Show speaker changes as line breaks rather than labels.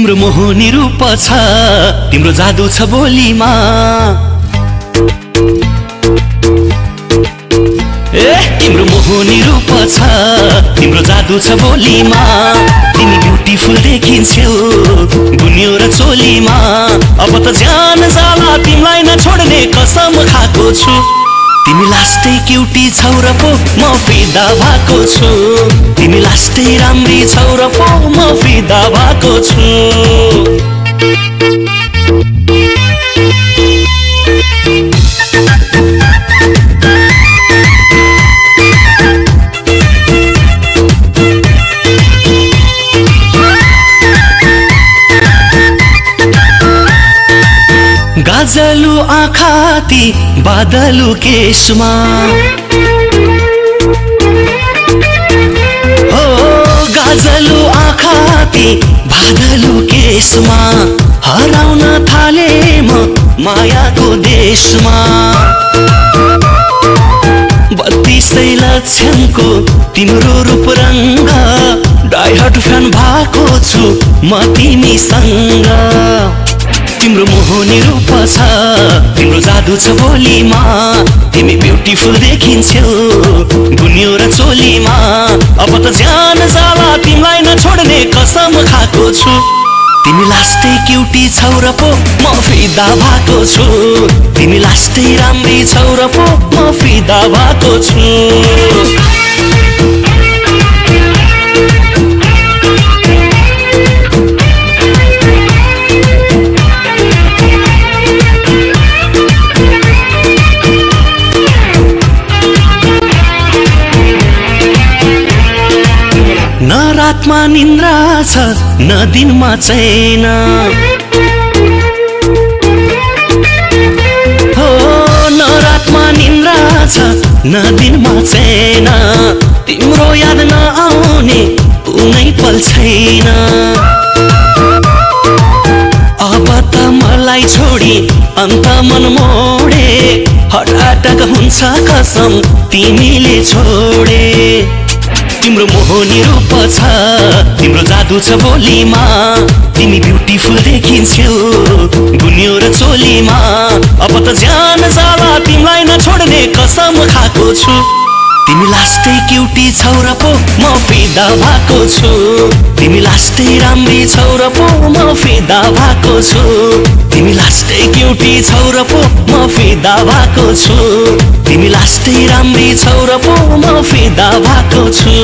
तिम्रो मोहनी रूप छ तिम्रो जादु छ बोलीमा तिम्रो मोहनी रूप छ तिम्रो जादु छ बोलीमा तिमी ब्युटीफुल देखिन्छौ गुन्यो र चोलीमा अब त जान जाला तिमीलाई नछोड्ने कसम खाएको छु तिमी लास्टै क्युटी छौ र पो म फिदा भएको छु तिमी लास्टै राम्री छौ र पो म फिदा भएको छु गाजलु आँखा ती बादलु केशमा हो गाजलु आँखा ती बादलु केशमा हराउन थाले म मायाको देशमा 32 लक्षणको तिम्रो रूप रंग डाइहार्ट फ्यान भएको छु म तिमीसँग तिम्रो मोहनी रूप छ तिम्रो जादु छ बोलीमा तिमी ब्युटीफुल देखिन्छौ गुन्यो र चोलीमा अब त जान जाला तिमीलाई नछोड्ने कसम खाएको छु तिमी लास्टै क्युटी छौ र पो म फिदा भएको छु तिमी लास्टै राम्री छौ र पो म फिदा भएको छु न रातमा निन्द्रा छ न दिनमा चैन हो न रातमा निन्द्रा छ न दिनमा चैन तिम्रो याद नआउने कुनै पल छैन अब त मलाई छोडी अन्त मन मोडे हटाटक हुन्छ कसम तिमीले छोडे तिम्रो मोहनी रूप छ तिम्रो जादु छ बोलीमा तिमी ब्युटीफुल देखिन्छौ गुन्यो र चोलीमा अब त जान जाला तिमीलाई नछोड्ने कसम खाएको छु तिमी लास्टै क्युटी छौ र पो म फिदा भएको छु तिमी लास्टै राम्री छौ र पो म फिदा भएको छु तिमी लास्टै क्युटी छौ र पो म फिदा भएको छु तिमी लास्टै राम्री छौ र पो म फिदा भएको छु